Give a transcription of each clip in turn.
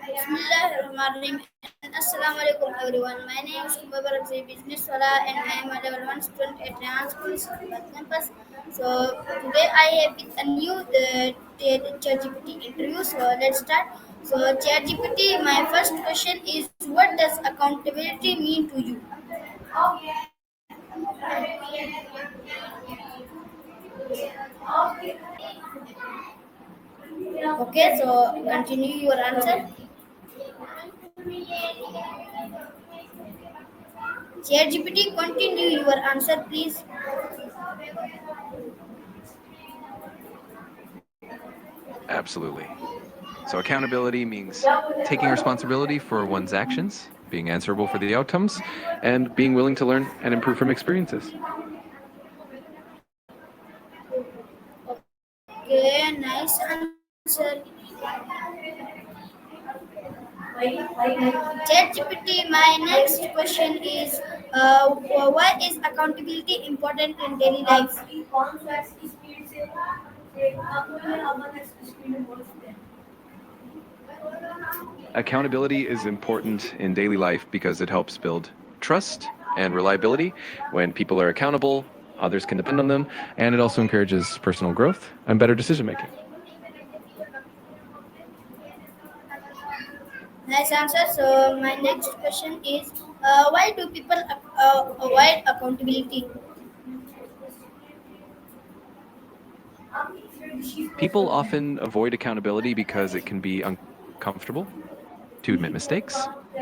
Bismillahirrahmanirrahim. Assalamualaikum everyone. My name is Kubabarakzi Business Wala and I am a level 1 student at Rayan School Islamabad campus. So today I have with a new ChatGPT interview. So let's start. So ChatGPT, my first question is what does accountability mean to you? Okay, so continue your answer. ChatGPT, continue your answer please. Absolutely. So accountability means taking responsibility for one's actions, being answerable for the outcomes, and being willing to learn and improve from experiences. Okay, nice answer. ChatGPT, my next question is why is accountability important in daily life? Accountability is important in daily life because it helps build trust and reliability. When people are accountable, others can depend on them, and it also encourages personal growth and better decision making. Nice answer. So my next question is why do people avoid accountability? People often avoid accountability because it can be uncomfortable to admit mistakes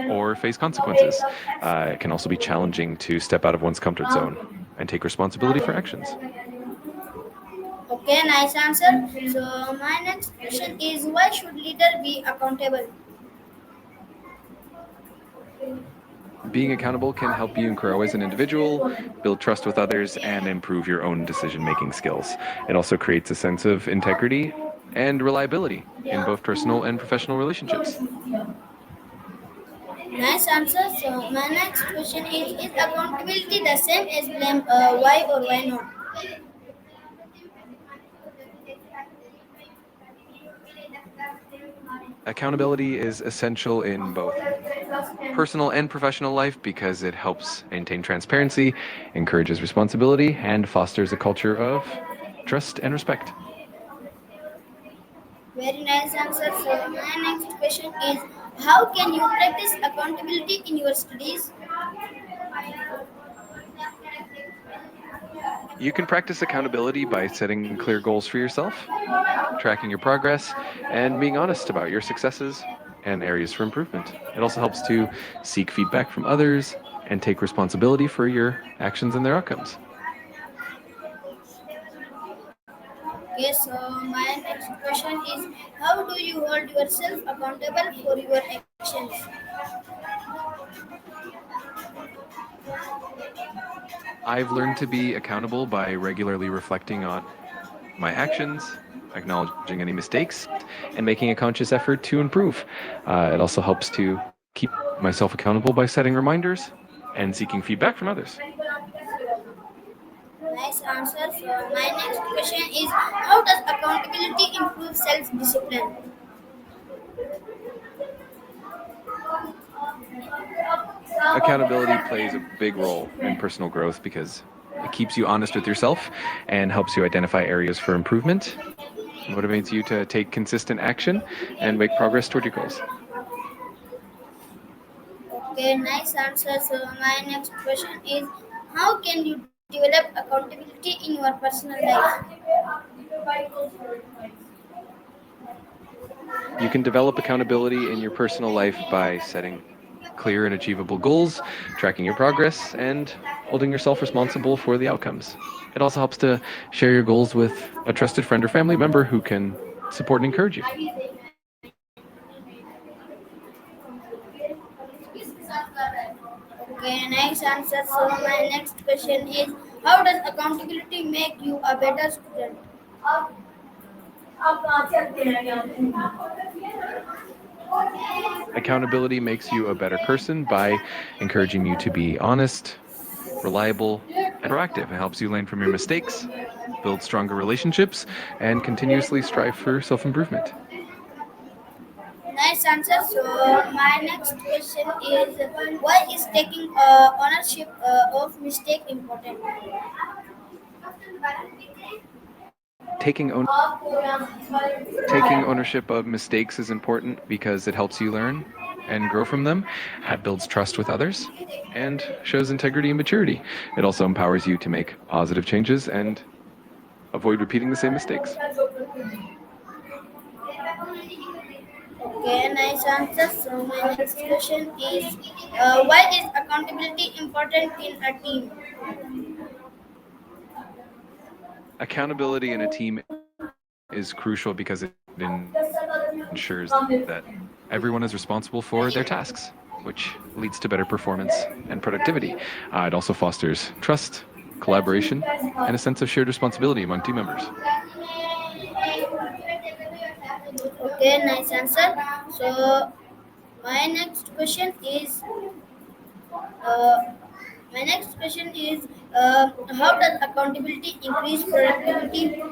or face consequences. It can also be challenging to step out of one's comfort zone and take responsibility for actions. Okay, nice answer. So my next question is why should leader be accountable? Being accountable can help you grow as an individual, build trust with others, and improve your own decision making skills. It also creates a sense of integrity and reliability in both personal and professional relationships. Nice answer. So my next question is accountability the same as blame? Why or why not? Accountability is essential in both personal and professional life because it helps maintain transparency, encourages responsibility, and fosters a culture of trust and respect. Very nice answer. So my next question is how can you practice accountability in your studies? You can practice accountability by setting clear goals for yourself, tracking your progress, and being honest about your successes and areas for improvement. It also helps to seek feedback from others and take responsibility for your actions and their outcomes. Okay, so my next question is how do you hold yourself accountable for your actions? I've learned to be accountable by regularly reflecting on my actions, acknowledging any mistakes, and making a conscious effort to improve. It also helps to keep myself accountable by setting reminders and seeking feedback from others. Nice answer. So my next question is how does accountability improve self-discipline? Accountability plays a big role in personal growth because it keeps you honest with yourself and helps you identify areas for improvement, motivates you to take consistent action and make progress toward your goals. Okay, nice answer. So my next question is how can you develop accountability in your personal life? You can develop accountability in your personal life by setting clear and achievable goals, tracking your progress, and holding yourself responsible for the outcomes. It also helps to share your goals with a trusted friend or family member who can support and encourage you. Okay, nice answer. So my next question is how does accountability make you a better student? Accountability makes you a better person by encouraging you to be honest, reliable, and proactive. It helps you learn from your mistakes, build stronger relationships, and continuously strive for self improvement. Nice answer. So my next question is, why is taking ownership of mistake important? Taking own Taking ownership of mistakes is important because it helps you learn and grow from them. It builds trust with others and shows integrity and maturity. It also empowers you to make positive changes and avoid repeating the same mistakes. Okay, nice answer. So my next question is, why is accountability important in a team? Accountability in a team is crucial because it ensures that everyone is responsible for their tasks, which leads to better performance and productivity. It also fosters trust, collaboration, and a sense of shared responsibility among team members. Okay, nice answer. So my next question is, uh, how does accountability increase productivity?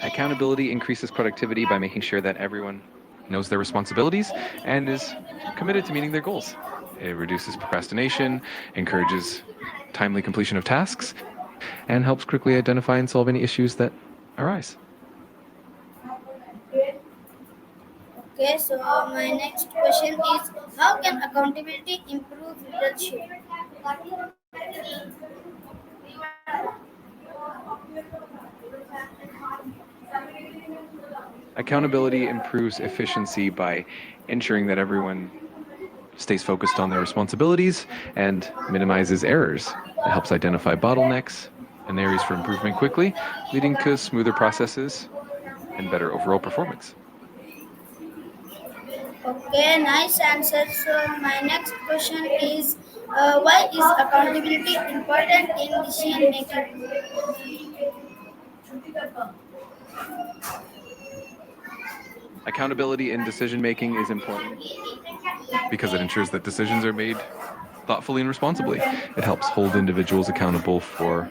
Accountability increases productivity by making sure that everyone knows their responsibilities and is committed to meeting their goals. It reduces procrastination, encourages timely completion of tasks, and helps quickly identify and solve any issues that arise. Okay, so my next question is, how can accountability improve leadership? Accountability improves efficiency by ensuring that everyone stays focused on their responsibilities and minimizes errors. It helps identify bottlenecks and areas for improvement quickly, leading to smoother processes and better overall performance. Okay, nice answer. So my next question is, why is accountability important in decision making? Accountability in decision making is important because it ensures that decisions are made thoughtfully and responsibly. It helps hold individuals accountable for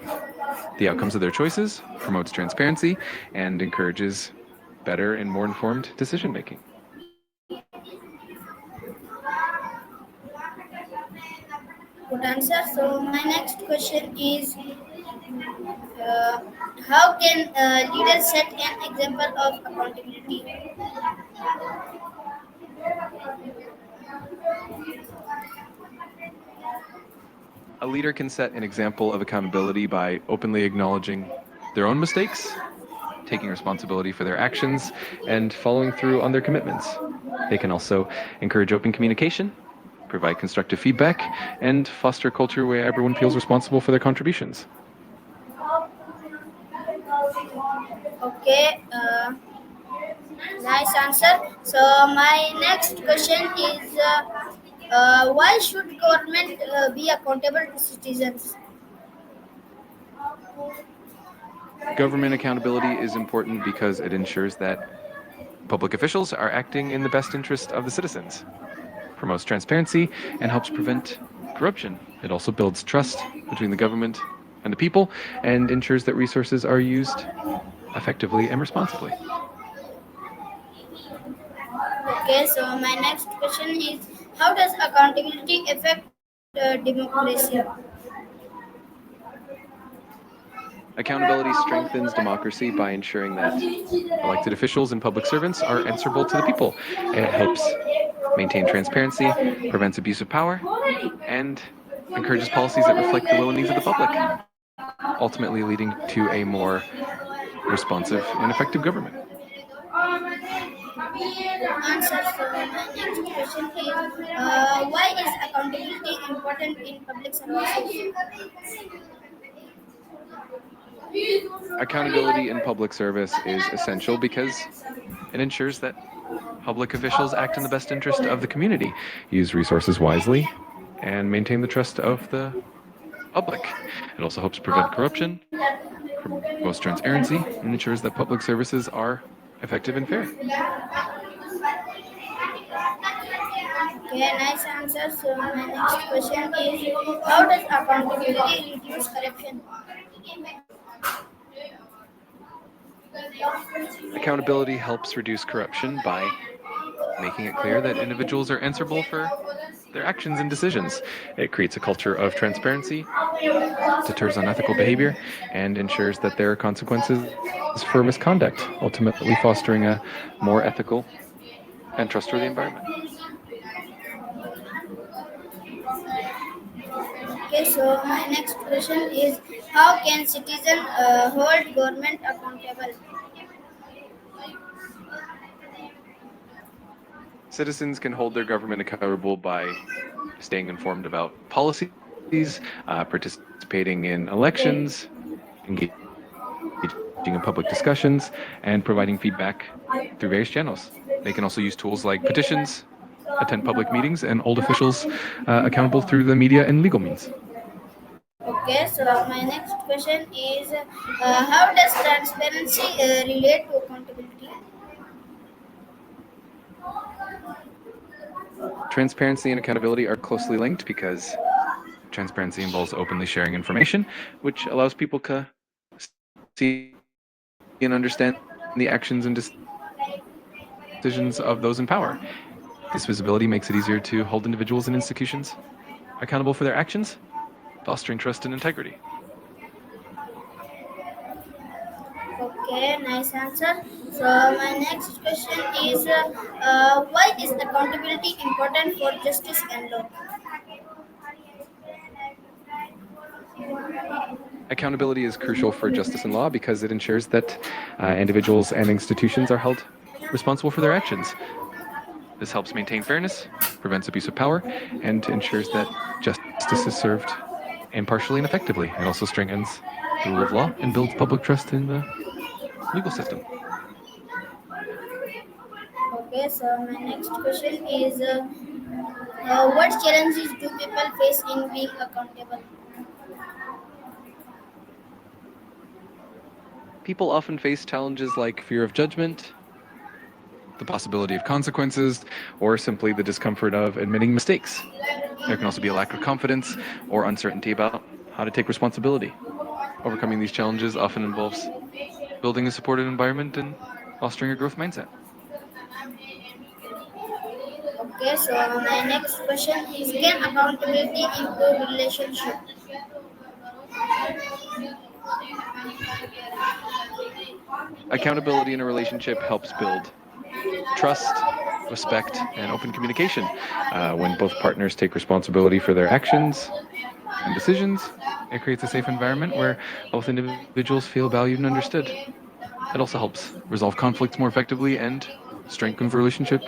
the outcomes of their choices, promotes transparency, and encourages better and more informed decision making. Good answer. So my next question is, uh, how can leaders set an example of accountability? A leader can set an example of accountability by openly acknowledging their own mistakes, taking responsibility for their actions, and following through on their commitments. They can also encourage open communication, provide constructive feedback, and foster a culture where everyone feels responsible for their contributions. Okay, nice answer. So my next question is, why should government be accountable to citizens? Government accountability is important because it ensures that public officials are acting in the best interest of the citizens, promotes transparency, and helps prevent corruption. It also builds trust between the government and the people and ensures that resources are used effectively and responsibly. Okay, so my next question is, how does accountability affect democracy? Accountability strengthens democracy by ensuring that elected officials and public servants are answerable to the people. It helps maintain transparency, prevents abuse of power, and encourages policies that reflect the will and needs of the public, ultimately leading to a more responsive and effective government. Answer. So my next question is, why is accountability important in public services? Accountability in public service is essential because it ensures that public officials act in the best interest of the community, use resources wisely, and maintain the trust of the public. It also helps prevent corruption, promotes transparency, and ensures that public services are effective and fair. Okay, nice answer. So my next question is, how does accountability reduce corruption? Accountability helps reduce corruption by making it clear that individuals are answerable for their actions and decisions. It creates a culture of transparency, deters unethical behavior, and ensures that there are consequences for misconduct, ultimately fostering a more ethical and trustworthy environment. Okay, so my next question is how can citizen hold government accountable? Citizens can hold their government accountable by staying informed about policies, participating in elections, engaging in public discussions, and providing feedback through various channels. They can also use tools like petitions, attend public meetings, and hold officials accountable through the media and legal means. Okay, so my next question is how does transparency relate to accountability? Transparency and accountability are closely linked because transparency involves openly sharing information, which allows people to see and understand the actions and decisions of those in power. This visibility makes it easier to hold individuals and institutions accountable for their actions, fostering trust and integrity. Okay, nice answer. So my next question is why is accountability important for justice and law? Accountability is crucial for justice and law because it ensures that individuals and institutions are held responsible for their actions. This helps maintain fairness, prevents abuse of power, and ensures that justice is served impartially and effectively. It also strengthens the rule of law and builds public trust in the legal system. Okay, so my next question is what challenges do people face in being accountable? People often face challenges like fear of judgment, the possibility of consequences, or simply the discomfort of admitting mistakes. There can also be a lack of confidence or uncertainty about how to take responsibility. Overcoming these challenges often involves building a supportive environment and fostering a growth mindset. Okay, so my next question is can accountability improve relationship? Accountability in a relationship helps build trust, respect, and open communication. When both partners take responsibility for their actions and decisions, it creates a safe environment where both individuals feel valued and understood. It also helps resolve conflicts more effectively and strengthens the relationship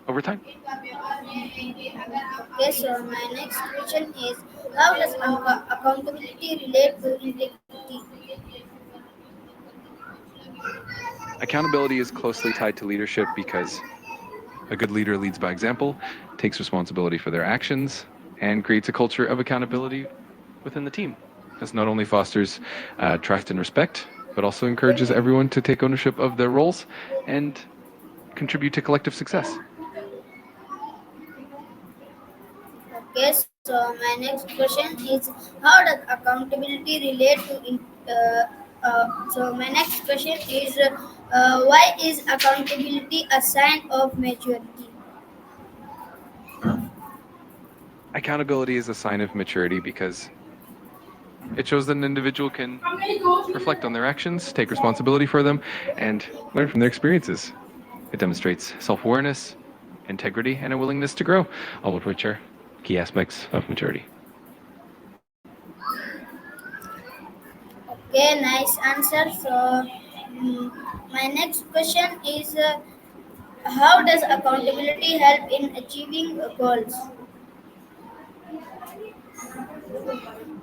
over time. Okay, so my next question is how does accountability relate to integrity? Accountability is closely tied to leadership because a good leader leads by example, takes responsibility for their actions, and creates a culture of accountability within the team. This not only fosters trust and respect, but also encourages everyone to take ownership of their roles and contribute to collective success. Okay, so my next question is how does accountability relate to so my next question is why is accountability a sign of maturity? Accountability is a sign of maturity because it shows that an individual can reflect on their actions, take responsibility for them, and learn from their experiences. It demonstrates self awareness, integrity, and a willingness to grow, all of which are key aspects of maturity. Okay, nice answer. So my next question is how does accountability help in achieving goals?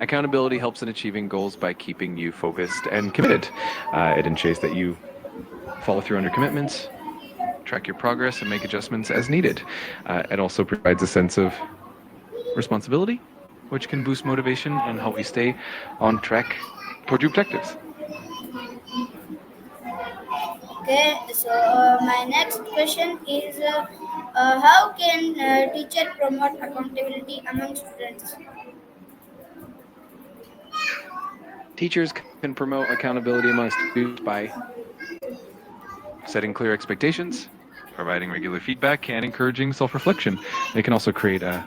Accountability helps in achieving goals by keeping you focused and committed. It ensures that you follow through on your commitments, track your progress, and make adjustments as needed. It also provides a sense of responsibility, which can boost motivation and help you stay on track toward your objectives. Okay, so my next question is how can teacher promote accountability among students? Teachers can promote accountability among students by setting clear expectations, providing regular feedback, and encouraging self reflection. They can also create a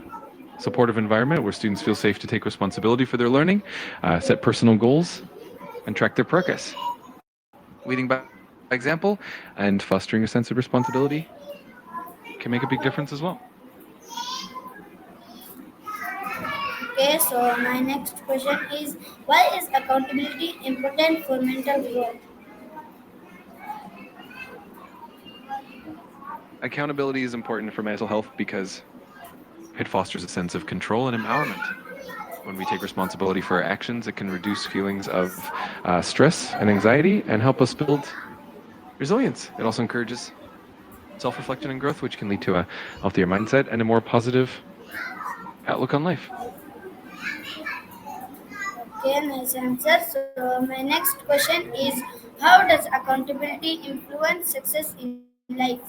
supportive environment where students feel safe to take responsibility for their learning, set personal goals, and track their progress. Leading by example and fostering a sense of responsibility can make a big difference as well. Okay, so my next question is why is accountability important for mental growth? Accountability is important for mental health because it fosters a sense of control and empowerment. When we take responsibility for our actions, it can reduce feelings of stress and anxiety and help us build resilience. It also encourages self reflection and growth, which can lead to a healthier mindset and a more positive outlook on life. Okay, nice answer. So my next question is how does accountability influence success in life?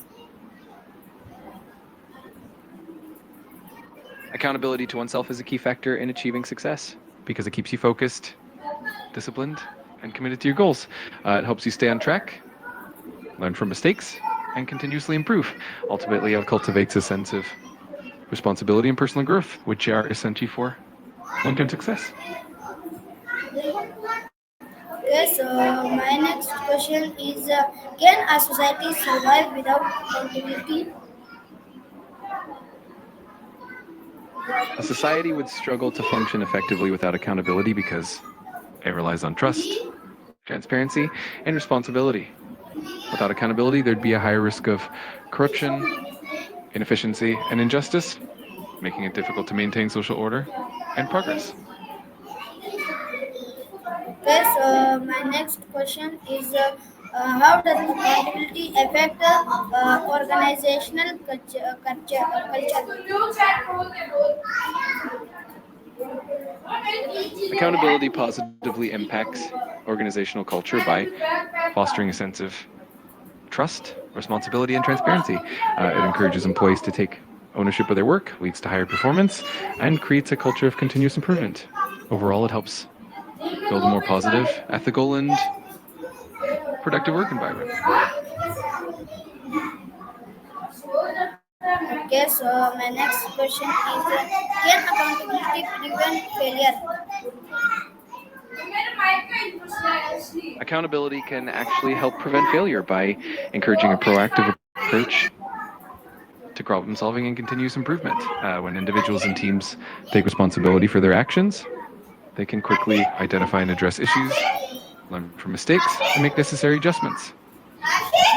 Accountability to oneself is a key factor in achieving success because it keeps you focused, disciplined, and committed to your goals. It helps you stay on track, learn from mistakes, and continuously improve. Ultimately, it cultivates a sense of responsibility and personal growth, which are essential for long-term success. Okay, so my next question is can a society survive without accountability? A society would struggle to function effectively without accountability because it relies on trust, transparency, and responsibility. Without accountability, there'd be a higher risk of corruption, inefficiency, and injustice, making it difficult to maintain social order and progress. Okay, so my next question is how does accountability affect organizational culture? Accountability positively impacts organizational culture by fostering a sense of trust, responsibility, and transparency. It encourages employees to take ownership of their work, leads to higher performance, and creates a culture of continuous improvement. Overall, it helps build a more positive, ethical, and productive work environment. Okay, so my next question is can accountability prevent failure? Accountability can actually help prevent failure by encouraging a proactive approach to problem solving and continuous improvement. When individuals and teams take responsibility for their actions, they can quickly identify and address issues, learn from mistakes, and make necessary adjustments.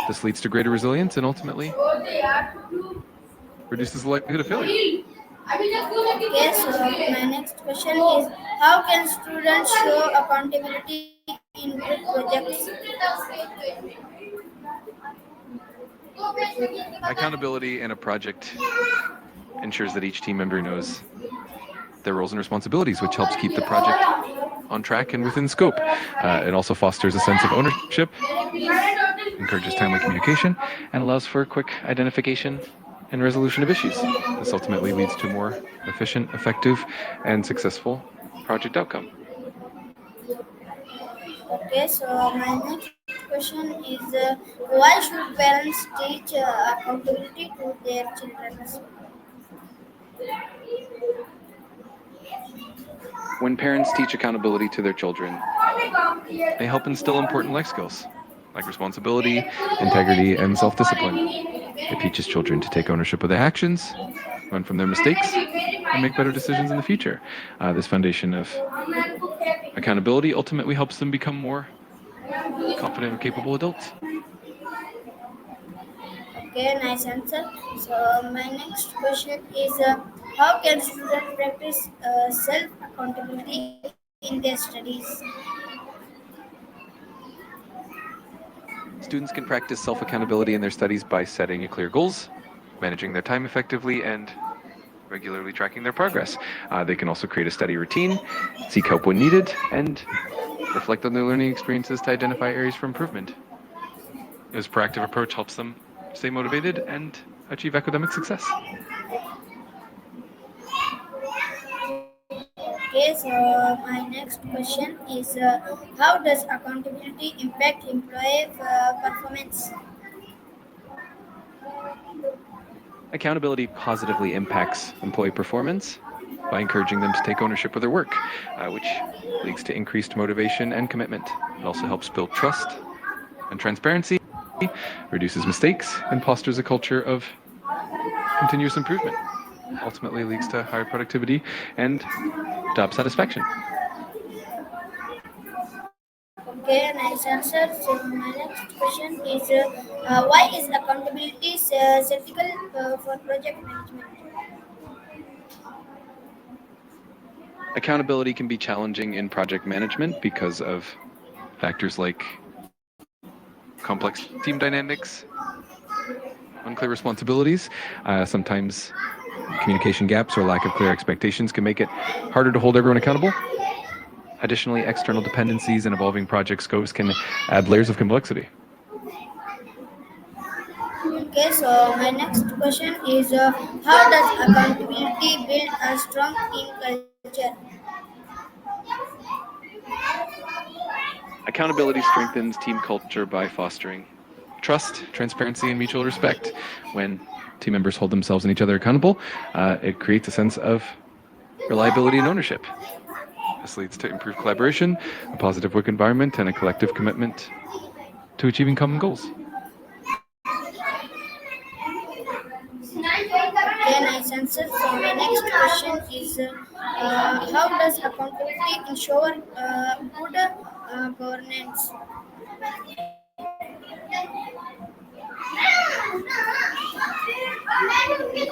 This leads to greater resilience and ultimately reduces the likelihood of failure. Okay, so my next question is how can students show accountability in group projects? Accountability in a project ensures that each team member knows their roles and responsibilities, which helps keep the project on track and within scope. It also fosters a sense of ownership, encourages timely communication, and allows for quick identification and resolution of issues. This ultimately leads to a more efficient, effective, and successful project outcome. Okay, so my next question is why should parents teach accountability to their children? When parents teach accountability to their children, they help instill important life skills like responsibility, integrity, and self discipline. It teaches children to take ownership of their actions, learn from their mistakes, and make better decisions in the future. This foundation of accountability ultimately helps them become more confident and capable adults. Okay, nice answer. So my next question is how can students practice self accountability in their studies? Students can practice self accountability in their studies by setting clear goals, managing their time effectively, and regularly tracking their progress. They can also create a study routine, seek help when needed, and reflect on their learning experiences to identify areas for improvement. This proactive approach helps them stay motivated and achieve academic success. Okay, so my next question is how does accountability impact employee performance? Accountability positively impacts employee performance by encouraging them to take ownership of their work, which leads to increased motivation and commitment. It also helps build trust and transparency, reduces mistakes, and fosters a culture of continuous improvement. Ultimately leads to higher productivity and job satisfaction. Okay, nice answer. So my next question is, why is accountability critical for project management? Accountability can be challenging in project management because of factors like complex team dynamics, unclear responsibilities. Sometimes communication gaps or lack of clear expectations can make it harder to hold everyone accountable. Additionally, external dependencies and evolving project scopes can add layers of complexity. Okay, so my next question is, how does accountability build a strong team culture? Accountability strengthens team culture by fostering trust, transparency, and mutual respect. When team members hold themselves and each other accountable, it creates a sense of reliability and ownership. This leads to improved collaboration, a positive work environment, and a collective commitment to achieving common goals. Okay, nice answer. So my next question is, how does accountability ensure good governance?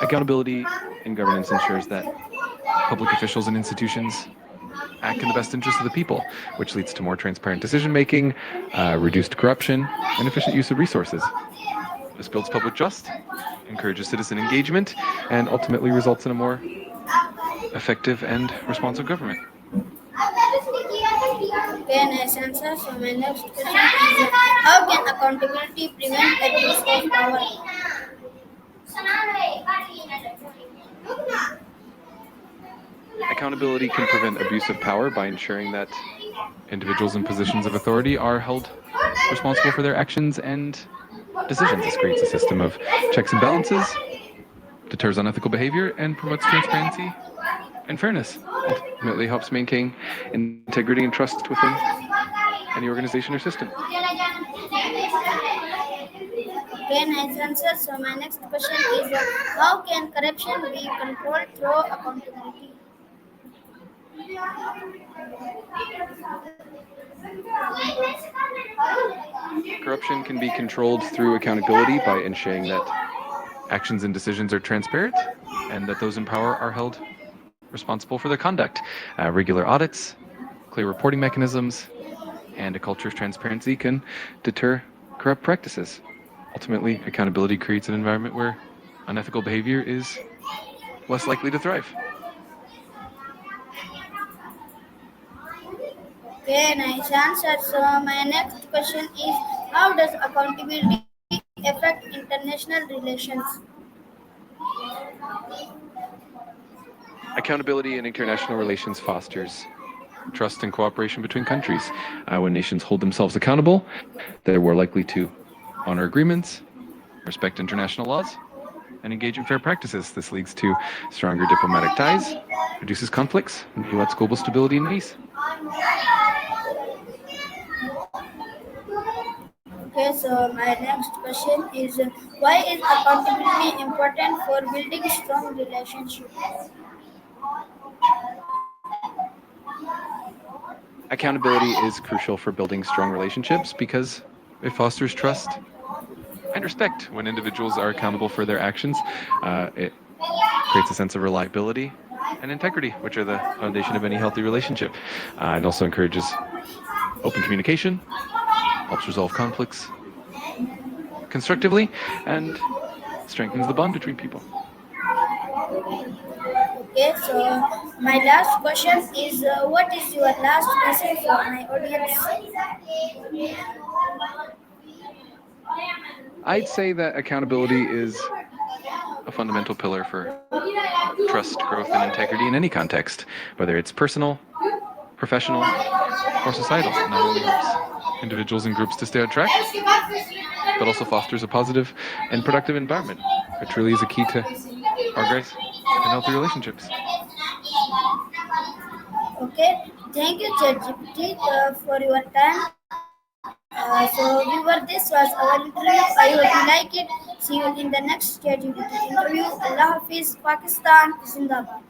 Accountability in governance ensures that public officials and institutions act in the best interest of the people, which leads to more transparent decision making, reduced corruption, and efficient use of resources. This builds public trust, encourages citizen engagement, and ultimately results in a more effective and responsive government. Okay, nice answer. So my next question is, how can accountability prevent abuse of power? Accountability can prevent abuse of power by ensuring that individuals in positions of authority are held responsible for their actions and decisions. This creates a system of checks and balances, deters unethical behavior, and promotes transparency and fairness. Ultimately helps maintain integrity and trust within any organization or system. Okay, nice answer. So my next question is, how can corruption be controlled through accountability? Corruption can be controlled through accountability by ensuring that actions and decisions are transparent and that those in power are held responsible for their conduct. Regular audits, clear reporting mechanisms, and a culture of transparency can deter corrupt practices. Ultimately, accountability creates an environment where unethical behavior is less likely to thrive. Okay, nice answer. So my next question is, how does accountability affect international relations? Accountability in international relations fosters trust and cooperation between countries. When nations hold themselves accountable, they're more likely to honor agreements, respect international laws, and engage in fair practices. This leads to stronger diplomatic ties, reduces conflicts, and promotes global stability and peace. Okay, so my next question is, why is accountability important for building strong relationships? Accountability is crucial for building strong relationships because it fosters trust and respect. When individuals are accountable for their actions, it creates a sense of reliability and integrity, which are the foundation of any healthy relationship. It also encourages open communication, helps resolve conflicts constructively, and strengthens the bond between people. Okay, so my last question is, what is your last message for my audience? I'd say that accountability is a fundamental pillar for trust, growth, and integrity in any context, whether it's personal, professional, or societal. It not only helps individuals and groups to stay on track, but also fosters a positive and productive environment, which really is a key to progress and healthy relationships. Okay, thank you, ChatGPT, for your time. So, viewer, this was our interview. I hope you like it. See you in the next ChatGPT interview. Allah Hafiz, Pakistan, Zindabad.